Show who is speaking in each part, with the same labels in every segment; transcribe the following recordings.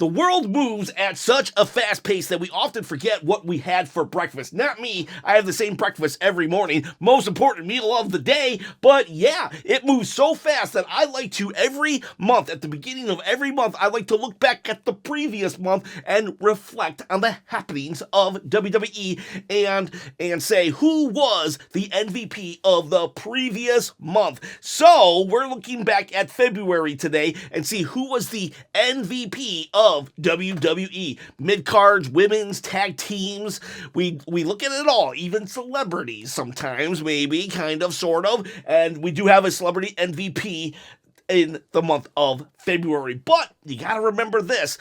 Speaker 1: The world moves at such a fast pace that we often forget what we had for breakfast. Not me, I have the same breakfast every morning, most important meal of the day, but yeah, it moves so fast that I like to every month, at the beginning of every month, I like to look back at the previous month and reflect on the happenings of WWE and say who was the MVP of the previous month. So we're looking back at February today and see who was the MVP of WWE. Mid-cards, women's, tag teams, we look at it all, even celebrities sometimes, maybe, kind of, sort of, and we do have a celebrity MVP in the month of February. But you gotta remember this.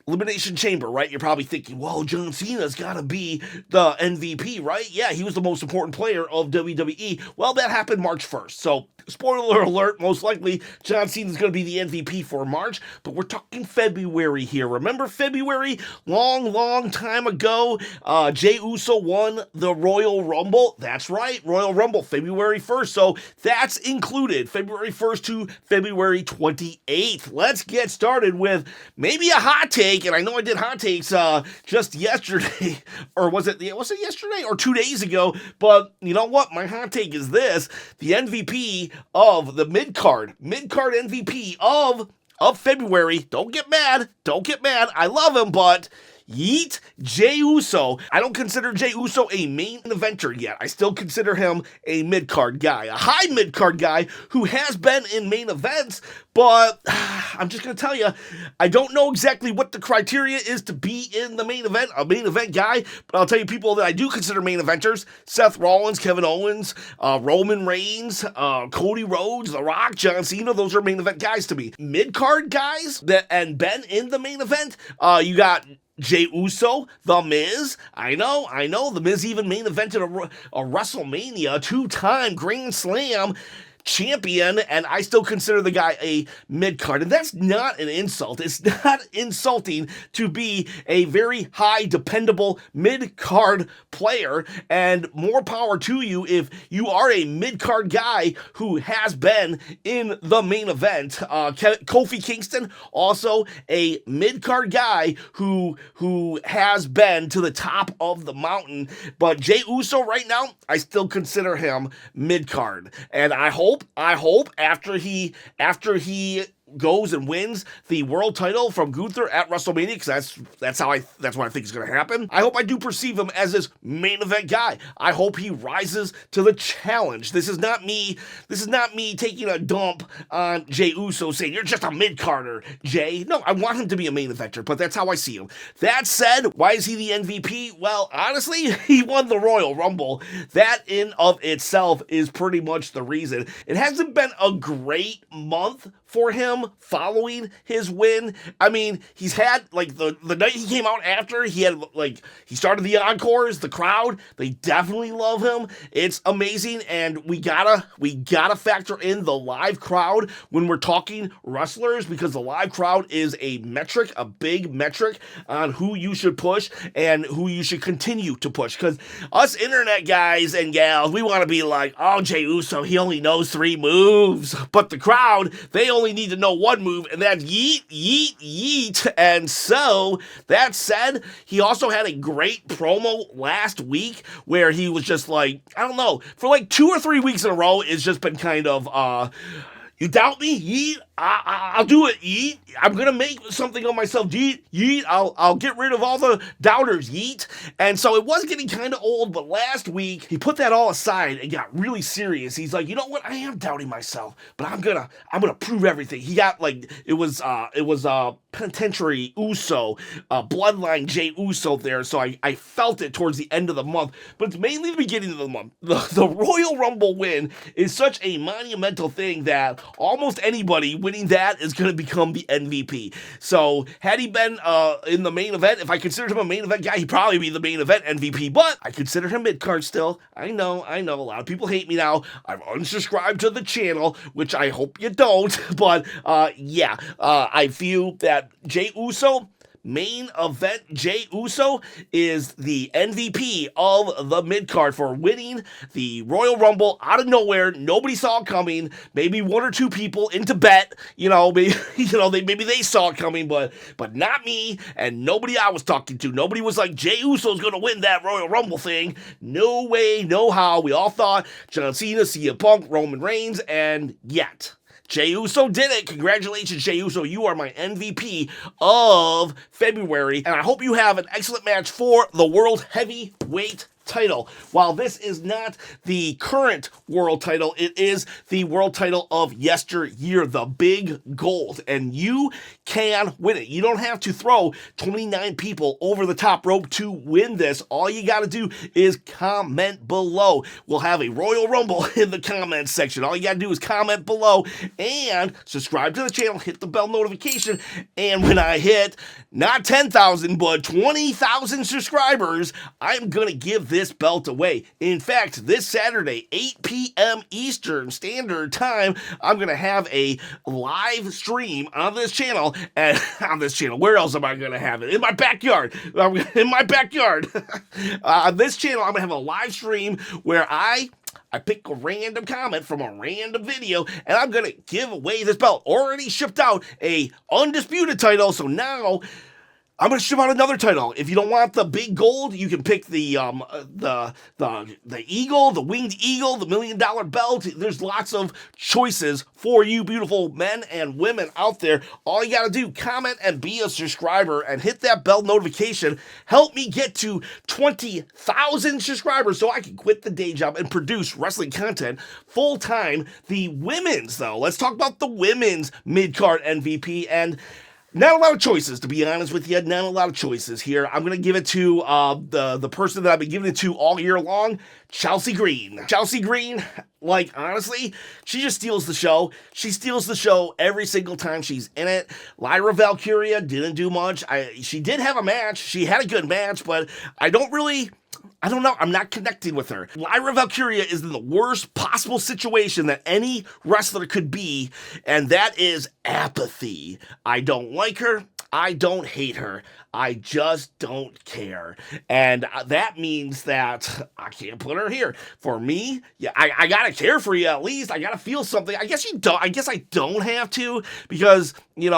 Speaker 1: Elimination Chamber, right? You're probably thinking, well, John Cena's got to be the MVP, right? Yeah, he was the most important player of WWE. Well, that happened March 1st. So, spoiler alert, most likely John Cena's going to be the MVP for March, but we're talking February here. Remember February? Long time ago, Jey Uso won the Royal Rumble. That's right, Royal Rumble, February 1st. So, that's included, February 1st to February 28th. Let's get started with maybe a hot take. And I know I did hot takes just yesterday, or was it yesterday or 2 days ago? But you know what? My hot take is this: the MVP of the mid-card MVP of February. Don't get mad. I love him, but yeet, Jey Uso. I don't consider Jey Uso a main eventer yet. I still consider him a mid-card guy, a high mid-card guy who has been in main events, but I'm just going to tell you, I don't know exactly what the criteria is to be in the main event, a main event guy, but I'll tell you people that I do consider main eventers: Seth Rollins, Kevin Owens, Roman Reigns, Cody Rhodes, The Rock, John Cena. Those are main event guys to me. Mid-card guys that and been in the main event, you got Jey Uso, The Miz. I know, The Miz even main evented a WrestleMania, two-time Grand Slam champion, and I still consider the guy a mid-card, and that's not an insult. It's not insulting to be a very high, dependable mid-card player, and more power to you if you are a mid-card guy who has been in the main event. Kofi Kingston, also a mid-card guy who has been to the top of the mountain, but Jey Uso right now, I still consider him mid-card, and I hope after he goes and wins the world title from Gunther at WrestleMania, because that's what I think is going to happen. I hope I do perceive him as this main event guy. I hope he rises to the challenge. This is not me taking a dump on Jey Uso saying, you're just a mid-carder, Jey. No, I want him to be a main eventer, but that's how I see him. That said, why is he the MVP? Well, honestly, he won the Royal Rumble. That in of itself is pretty much the reason. It hasn't been a great month for him following his win. I mean, he's had, like, the night he came out after, he started the encores, the crowd, they definitely love him. It's amazing, and we gotta factor in the live crowd when we're talking wrestlers, because the live crowd is a metric, a big metric on who you should push and who you should continue to push, because us internet guys and gals, we want to be like, oh, Jey Uso, he only knows 3 moves, but the crowd, they only need to know one move, and that's yeet, yeet, yeet. And so, that said, he also had a great promo last week where he was just like, I don't know, for like 2 or 3 weeks in a row, it's just been kind of, you doubt me? Yeet. I'll do it. Yeet. I'm gonna make something of myself. Yeet. Yeet. I'll get rid of all the doubters. Yeet. And so it was getting kind of old, but last week he put that all aside and got really serious. He's like, you know what? I am doubting myself, but I'm gonna prove everything. He got like it was Penitentiary Uso, Bloodline Jey Uso there. So I felt it towards the end of the month, but it's mainly the beginning of the month. The Royal Rumble win is such a monumental thing that almost anybody winning that is going to become the MVP. So had he been in the main event, if I considered him a main event guy, he'd probably be the main event MVP, but I consider him mid-card still. I know, a lot of people hate me now. I've unsubscribed to the channel, which I hope you don't, but I feel that Jey Uso, main event. Jey Uso is the MVP of the mid-card for winning the Royal Rumble out of nowhere. Nobody saw it coming. Maybe one or two people in Tibet, maybe they saw it coming, but not me, and nobody I was talking to. Nobody was like, Jey Uso's gonna win that Royal Rumble thing. No way, no how. We all thought John Cena, CM Punk, Roman Reigns, and yet Jey Uso did it. Congratulations, Jey Uso. You are my MVP of February, and I hope you have an excellent match for the World Heavyweight title. While this is not the current world title, it is the world title of yesteryear, the big gold, and you can win it. You don't have to throw 29 people over the top rope to win this. All you got to do is comment below. We'll have a Royal Rumble in the comments section. All you got to do is comment below and subscribe to the channel, hit the bell notification, and when I hit not 10,000 but 20,000 subscribers, I'm going to give this belt away. In fact, this Saturday, 8 p.m. Eastern Standard Time, I'm going to have a live stream on this channel. And on this channel, where else am I going to have it? In my backyard. In my backyard. On this channel, I'm going to have a live stream where I pick a random comment from a random video, and I'm going to give away this belt. Already shipped out a undisputed title, so now I'm going to ship out another title. If you don't want the big gold, you can pick the eagle, the winged eagle, the $1 million belt. There's lots of choices for you beautiful men and women out there. All you got to do, comment and be a subscriber and hit that bell notification. Help me get to 20,000 subscribers so I can quit the day job and produce wrestling content full time. The women's, though, let's talk about the women's mid-card MVP, and not a lot of choices, to be honest with you. Not a lot of choices here. I'm going to give it to the person that I've been giving it to all year long, Chelsea Green. Chelsea Green, honestly, she just steals the show. She steals the show every single time she's in it. Lyra Valkyria didn't do much. She did have a match. She had a good match, but I don't know. I'm not connecting with her. Lyra Valkyria is in the worst possible situation that any wrestler could be, and that is apathy. I don't like her. I don't hate her. I just don't care. And that means that I can't put her here. For me, yeah, I gotta care for you at least. I gotta feel something. I guess I don't have to, because, you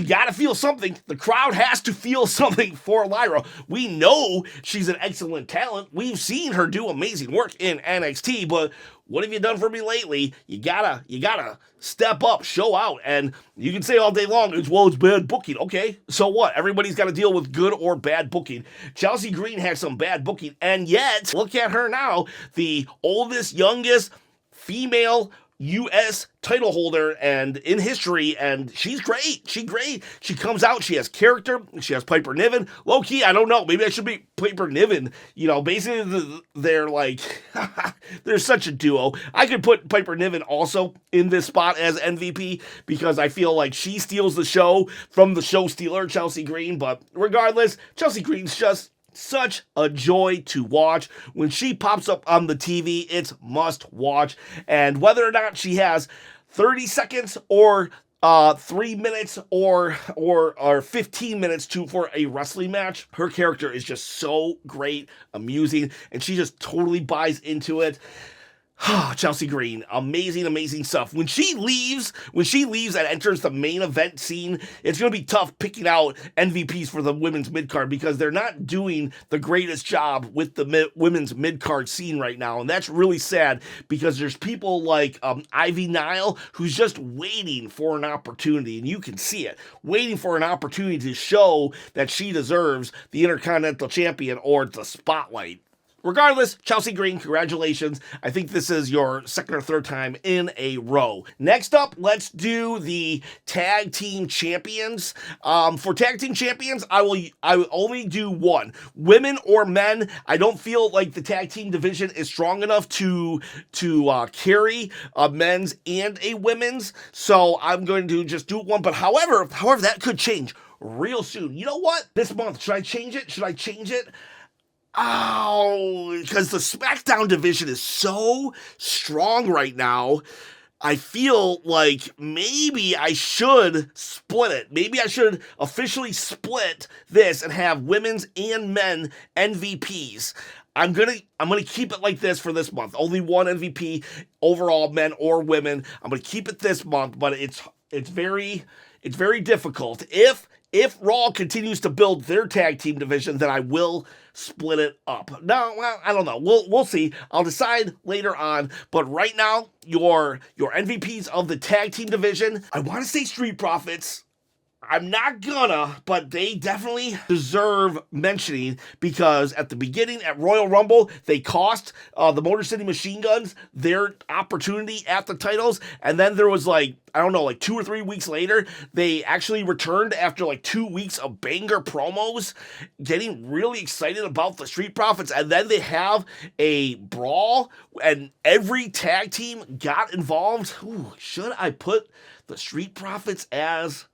Speaker 1: gotta feel something. The crowd has to feel something for Lyra. We know she's an excellent talent. We've seen her do amazing work in NXT, but what have you done for me lately? You gotta step up, show out, and you can say all day long, it's bad booking. Okay, so what? Everybody's got to deal with good or bad booking. Chelsea Green had some bad booking, and yet, look at her now, the oldest, youngest female U.S. title holder and in history, and she's great. She comes out, she has character, she has Piper Niven. Low-key, I don't know, maybe I should be Piper Niven. Basically, they're they're such a duo. I could put Piper Niven also in this spot as MVP, because I feel like she steals the show from the show stealer, Chelsea Green, but regardless, Chelsea Green's just such a joy to watch. When she pops up on the TV, it's must watch. And whether or not she has 30 seconds or 3 minutes or 15 minutes for a wrestling match, her character is just so great, amusing, and she just totally buys into it. Chelsea Green, amazing stuff. When she leaves and enters the main event scene, it's going to be tough picking out MVPs for the women's mid-card, because they're not doing the greatest job with the women's mid-card scene right now, and that's really sad, because there's people like Ivy Nile, who's just waiting for an opportunity, and you can see it, waiting for an opportunity to show that she deserves the Intercontinental Champion or the spotlight. Regardless, Chelsea Green, congratulations. I think this is your second or third time in a row. Next up, let's do the tag team champions. For tag team champions, I will only do one. Women or men, I don't feel like the tag team division is strong enough to carry a men's and a women's, so I'm going to just do one. But however, that could change real soon. You know what? This month, should I change it? Oh, because the Smackdown division is so strong right now. I feel like maybe I should split it. Maybe I should officially split this and have women's and men MVPs. I'm gonna keep it like this for this month. Only one MVP overall, men or women. I'm gonna keep it this month, but it's very difficult. If Raw continues to build their tag team division, then I will split it up. No, well, I don't know. We'll see. I'll decide later on. But right now, your MVPs of the tag team division, I want to say Street Profits. I'm not gonna, but they definitely deserve mentioning because at the beginning at Royal Rumble, they cost the Motor City Machine Guns their opportunity at the titles. And then there was like 2 or 3 weeks later, they actually returned after like 2 weeks of banger promos, getting really excited about the Street Profits. And then they have a brawl and every tag team got involved. Ooh, should I put the Street Profits as...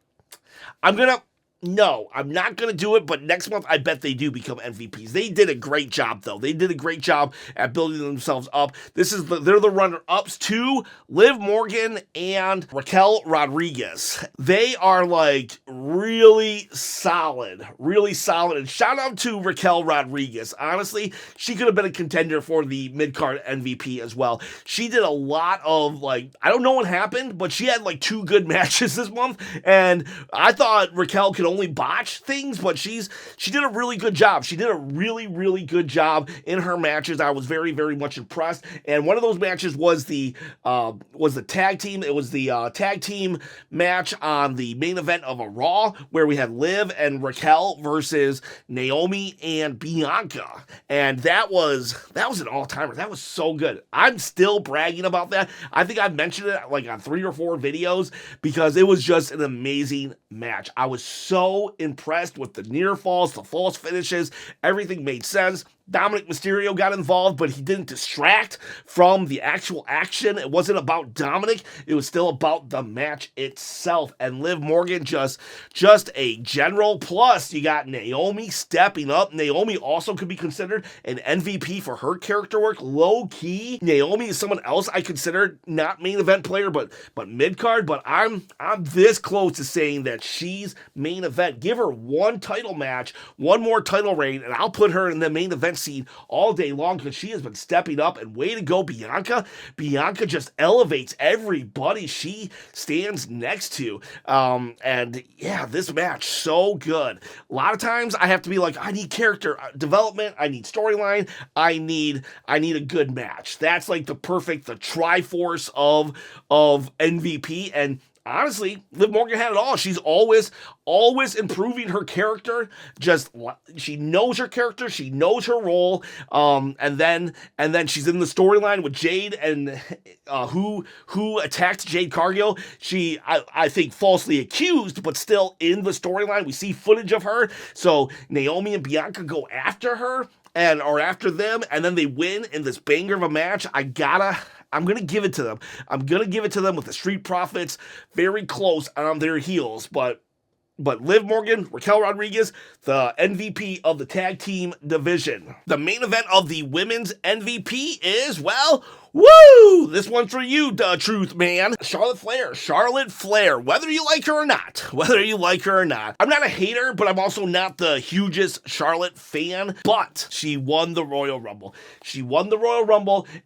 Speaker 1: No, I'm not going to do it, but next month I bet they do become MVPs. They did a great job, though. They did a great job at building themselves up. They're the runner-ups to Liv Morgan and Raquel Rodriguez. They are like really solid. And shout out to Raquel Rodriguez. Honestly, she could have been a contender for the mid-card MVP as well. She did a lot of I don't know what happened, but she had 2 good matches this month, and I thought Raquel could only botch things, but she did a really good job. She did a really, really good job in her matches. I was very, very much impressed. And one of those matches was the tag team. It was the tag team match on the main event of a Raw where we had Liv and Raquel versus Naomi and Bianca. And that was an all-timer. That was so good. I'm still bragging about that. I think I've mentioned it on 3 or 4 videos because it was just an amazing match. I was so impressed with the near falls, the false finishes. Everything made sense. Dominic Mysterio got involved, but he didn't distract from the actual action. It wasn't about Dominic. It was still about the match itself. And Liv Morgan just a general. Plus, you got Naomi stepping up. Naomi also could be considered an MVP for her character work. Low key, Naomi is someone else I consider not main event player, but mid card. But I'm this close to saying that she's main event. Give her one title match, one more title reign, and I'll put her in the main event scene all day long because she has been stepping up. And way to go, Bianca. Bianca just elevates everybody she stands next to. And yeah, this match, so good. A lot of times I have to be I need character development, I need storyline, I need a good match. That's the Triforce of MVP. And honestly, Liv Morgan had it all. She's always improving her character. She knows her character. She knows her role. And then she's in the storyline with Jade and who attacked Jade Cargill. I think falsely accused, but still in the storyline. We see footage of her. So Naomi and Bianca go after her or after them, and then they win in this banger of a match. I'm going to give it to them. I'm going to give it to them with the Street Profits very close on their heels. But Liv Morgan, Raquel Rodriguez, the MVP of the tag team division. The main event of the women's MVP is, woo! This one's for you, Truth Man. Charlotte Flair, whether you like her or not. I'm not a hater, but I'm also not the hugest Charlotte fan, but she won the Royal Rumble.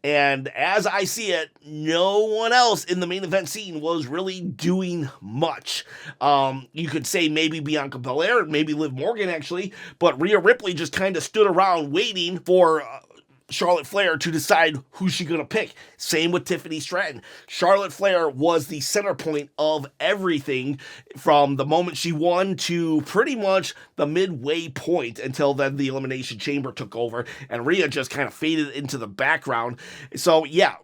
Speaker 1: And as I see it, no one else in the main event scene was really doing much. You could say maybe Bianca Belair, maybe Liv Morgan actually, but Rhea Ripley just kind of stood around waiting for Charlotte Flair to decide who she's going to pick. Same with Tiffany Stratton. Charlotte Flair was the center point of everything from the moment she won to pretty much the midway point until then the Elimination Chamber took over and Rhea just kind of faded into the background. So yeah,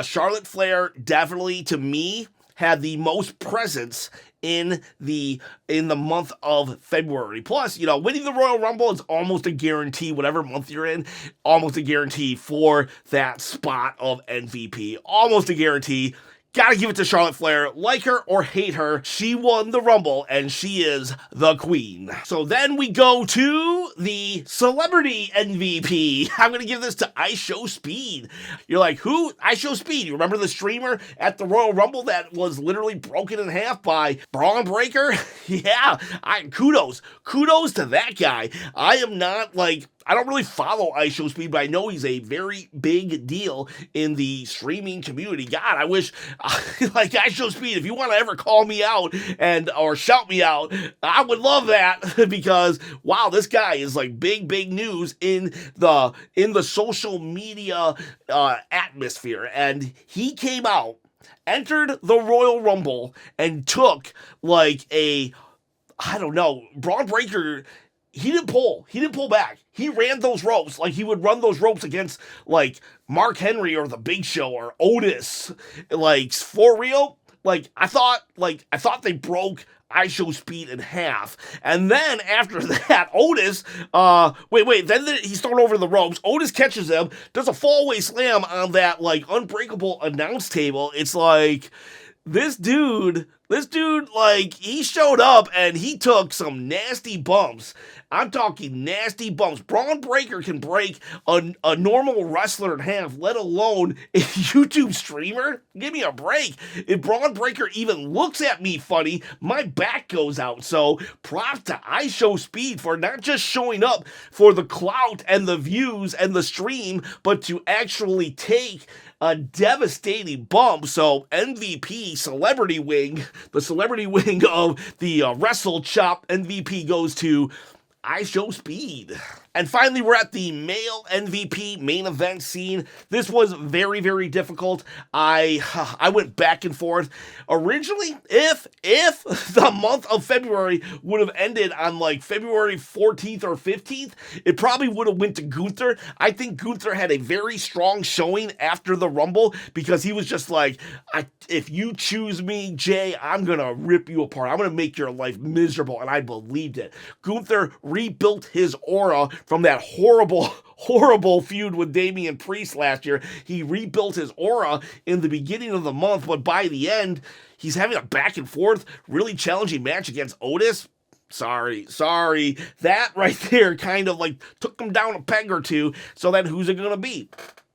Speaker 1: Charlotte Flair definitely to me had the most presence in the month of February. Plus, winning the Royal Rumble is almost a guarantee, whatever month you're in, almost a guarantee for that spot of MVP. Almost a guarantee. Gotta give it to Charlotte Flair. Like her or hate her, she won the Rumble, and she is the queen. So then we go to the celebrity MVP. I'm gonna give this to I Show Speed. You're like, who? I Show Speed. You remember the streamer at the Royal Rumble that was literally broken in half by Braun Breaker? Yeah, kudos to that guy. I am not like, I don't really follow I Show Speed, but I know he's a very big deal in the streaming community. God, I wish, like I Show Speed, if you want to ever call me out or shout me out, I would love that because wow, this guy is like big news in the social media atmosphere, and he came out, entered the Royal Rumble, and took like I don't know, Braun Breaker. He didn't pull back. He ran those ropes like he would run those ropes against like Mark Henry or the Big Show or Otis. Like for real, like I thought they broke I Show Speed in half. And then after that, Otis, then he's thrown over the ropes. Otis catches him, does a fallaway slam on that like unbreakable announce table. It's like this dude, like, he showed up and he took some nasty bumps. I'm talking nasty bumps. Braun Breaker can break a normal wrestler in half, let alone a YouTube streamer. Give me a break. If Braun Breaker even looks at me funny, my back goes out. So props to I Show Speed for not just showing up for the clout and the views and the stream, but to actually take a devastating bump. So MVP, celebrity wing, the celebrity wing of the Wrestlechop MVP goes to I Show Speed. And finally, we're at the male MVP main event scene. This was very, very difficult. I went back and forth. Originally, if the month of February would have ended on like February 14th or 15th, it probably would have went to Gunther. I think Gunther had a very strong showing after the Rumble because he was just like, if you choose me, Jay, I'm going to rip you apart. I'm going to make your life miserable. And I believed it. Gunther rebuilt his aura from that horrible feud with Damian Priest last year. He rebuilt his aura in the beginning of the month, but by the end, he's having a back and forth, really challenging match against Otis. Sorry. That right there kind of like took him down a peg or two. So then who's it going to be?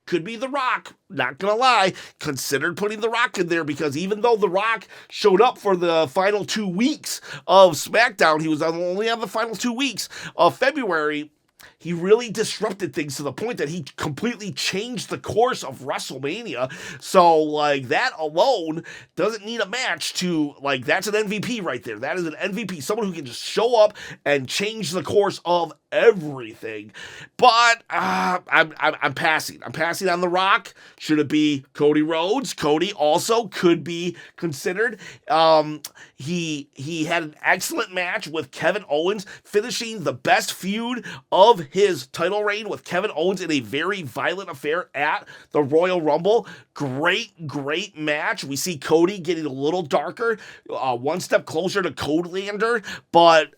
Speaker 1: Could be The Rock. Not gonna lie, considered putting The Rock in there because even though The Rock showed up for the final 2 weeks of Smackdown, he was only on the final 2 weeks of February. He really disrupted things to the point that he completely changed the course of WrestleMania. So, like, that alone doesn't need a match to, like, that's an MVP right there. That is an MVP. Someone who can just show up and change the course of everything. But I'm passing. I'm passing on The Rock. Should it be Cody Rhodes? Cody also could be considered. He had an excellent match with Kevin Owens, finishing the best feud of his title reign with Kevin Owens in a very violent affair at the Royal Rumble. Great match. We see Cody getting a little darker, one step closer to Codelander, but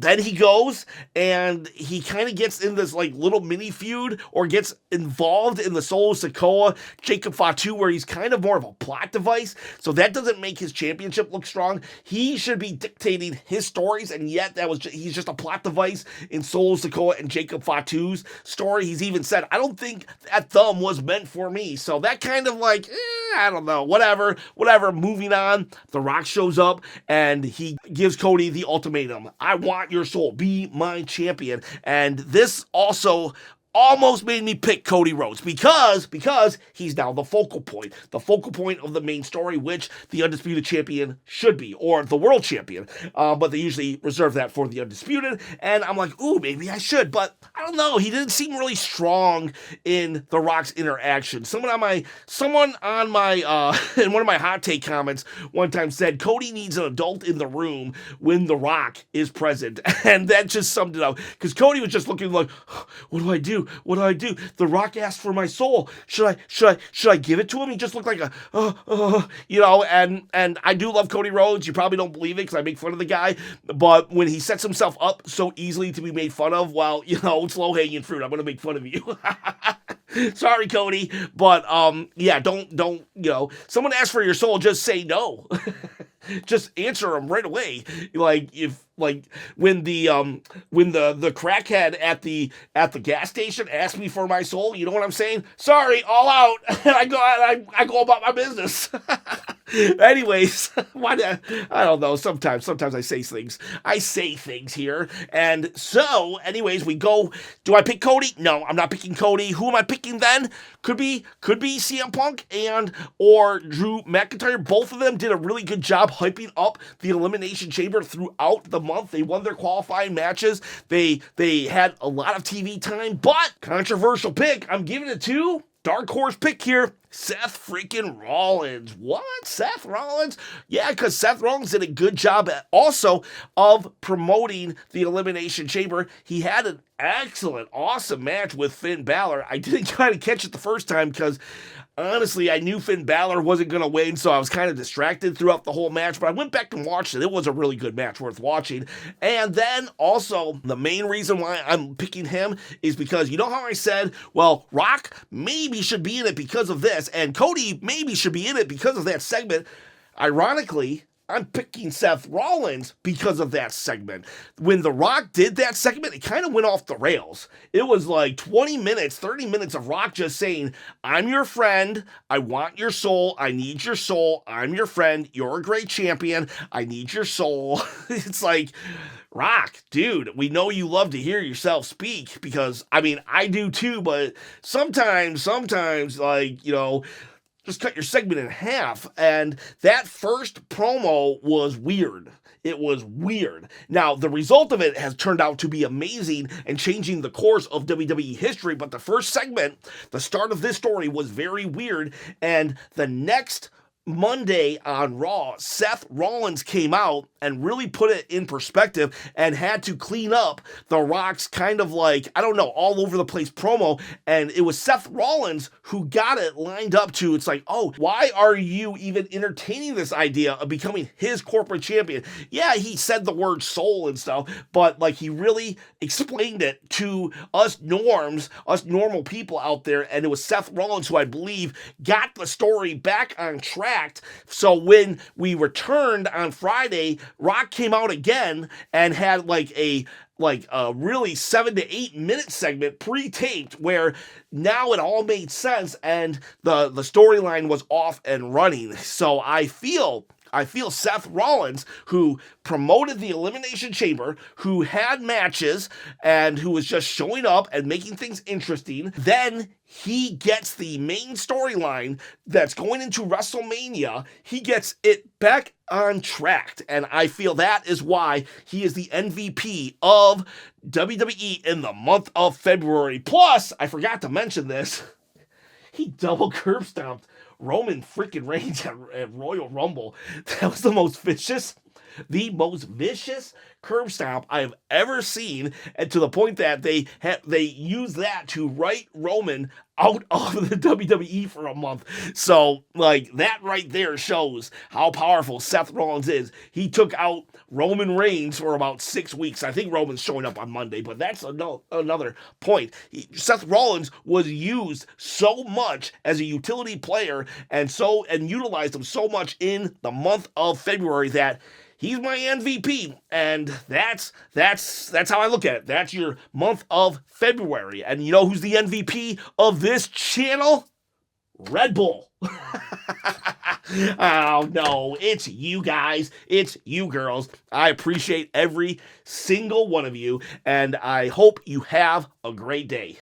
Speaker 1: then he goes and he kind of gets in this like little mini feud or gets involved in the Solo Sikoa Jacob Fatu where he's kind of more of a plot device, so that doesn't make his championship look strong. He should be dictating his stories, and yet he's just a plot device in Solo Sikoa and Jacob Fatu's story. He's even said, I don't think that thumb was meant for me. So that kind of like, I don't know, whatever. Moving on, The Rock shows up and he gives Cody the ultimatum. I want your soul. Be my champion. And this also almost made me pick Cody Rhodes because he's now the focal point of the main story, which the Undisputed Champion should be, or the World Champion, but they usually reserve that for the Undisputed, and I'm like, ooh, maybe I should, but I don't know, he didn't seem really strong in The Rock's interaction. Someone on my in one of my hot take comments one time said, Cody needs an adult in the room when The Rock is present, and that just summed it up, because Cody was just looking like, what do I do? The Rock asked for my soul. Should I give it to him? He just looked like and I do love Cody Rhodes. You probably don't believe it because I make fun of the guy, but when he sets himself up so easily to be made fun of, well, it's low-hanging fruit. I'm going to make fun of you. Sorry, Cody, but yeah, don't someone asks for your soul, just say no. Just answer them right away. Like if like when the crackhead at the gas station asked me for my soul, you know what I'm saying? Sorry, all out. And I go about my business. Anyways, I don't know. Sometimes I say things. I say things here, and so anyways, we go. Do I pick Cody? No, I'm not picking Cody. Who am I picking then? Could be CM Punk and or Drew McIntyre. Both of them did a really good job hyping up the Elimination Chamber throughout the month. They won their qualifying matches. They had a lot of TV time, but controversial pick. I'm giving it to dark horse pick here. Seth freaking Rollins. What? Seth Rollins? Yeah, because Seth Rollins did a good job also of promoting the Elimination Chamber. He had an excellent, awesome match with Finn Balor. I didn't kind of catch it the first time because honestly, I knew Finn Balor wasn't going to win, so I was kind of distracted throughout the whole match, but I went back and watched it. It was a really good match worth watching. And then also, the main reason why I'm picking him is because, you know how I said, well, Rock maybe should be in it because of this, and Cody maybe should be in it because of that segment. Ironically, I'm picking Seth Rollins because of that segment. When The Rock did that segment, it kind of went off the rails. It was like 20 minutes, 30 minutes of Rock just saying, I'm your friend, I want your soul, I need your soul, I'm your friend, you're a great champion, I need your soul. It's like, Rock, dude, we know you love to hear yourself speak because, I mean, I do too, but sometimes, like, just cut your segment in half. And that first promo was weird. It was weird. Now, the result of it has turned out to be amazing and changing the course of WWE history, but the first segment, the start of this story, was very weird. And the next Monday on Raw, Seth Rollins came out and really put it in perspective and had to clean up The Rock's kind of like, I don't know, all over the place promo. And it was Seth Rollins who got it lined up to, it's like, oh, why are you even entertaining this idea of becoming his corporate champion? Yeah, he said the word soul and stuff, but like he really explained it to us norms, us normal people out there. And it was Seth Rollins who I believe got the story back on track. So when we returned on Friday, Rock came out again and had like a really 7 to 8 minute segment pre-taped where now it all made sense and the storyline was off and running. So I feel Seth Rollins, who promoted the Elimination Chamber, who had matches, and who was just showing up and making things interesting, then he gets the main storyline that's going into WrestleMania. He gets it back on track, and I feel that is why he is the MVP of WWE in the month of February. Plus, I forgot to mention this, he double curb stomped Roman freaking Reigns at Royal Rumble. That was the most vicious curb stomp I've ever seen, and to the point that they used that to write Roman out of the WWE for a month. So, like, that right there shows how powerful Seth Rollins is. He took out Roman Reigns for about 6 weeks. I think Roman's showing up on Monday, but that's another point. Seth Rollins was used so much as a utility player and utilized him so much in the month of February that he's my MVP, and that's how I look at it. That's your month of February. And you know who's the MVP of this channel? Red Bull. Oh, no, it's you guys. It's you girls. I appreciate every single one of you, and I hope you have a great day.